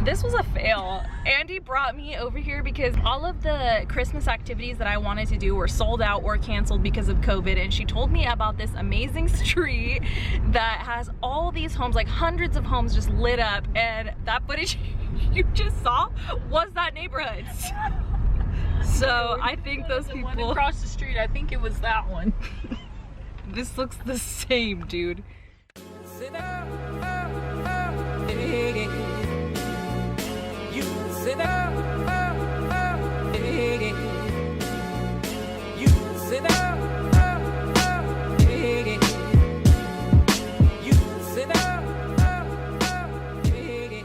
This was a fail. Andy brought me over here because all of the Christmas activities that I wanted to do were sold out or canceled because of COVID, and she told me about this amazing street that has all these homes, like hundreds of homes just lit up, and that footage you just saw was that neighborhood. So I think those people... One across the street, I think it was that one. This looks the same, dude. Sit down, hey, you sit down, hey, you sit down, hey, you sit down, hey.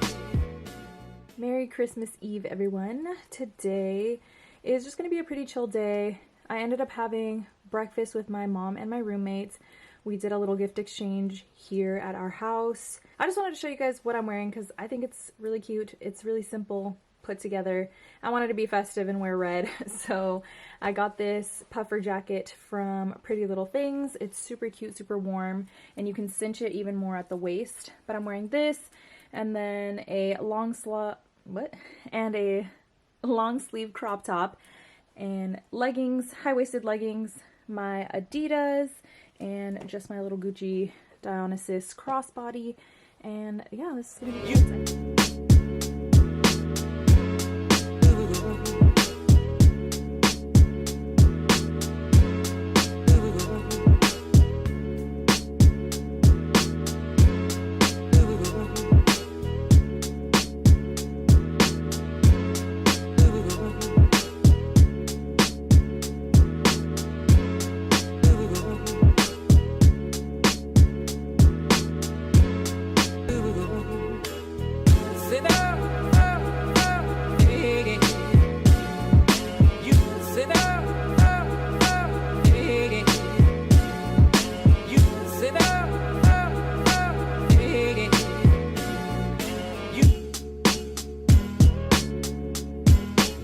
Merry Christmas Eve, everyone. Today is just gonna be a pretty chill day. I ended up having breakfast with my mom and my roommates. We did a little gift exchange here at our house. I just wanted to show you guys what I'm wearing because I think it's really cute. It's really simple, put together. I wanted to be festive and wear red, so I got this puffer jacket from Pretty Little Things. It's super cute, super warm, and you can cinch it even more at the waist. But I'm wearing this, and then a long sleeve crop top, and leggings, high-waisted leggings, my Adidas, and just my little Gucci Dionysus crossbody. And yeah, this is gonna be exciting.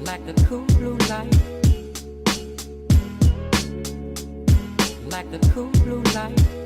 Like the cool blue light, like the cool blue light.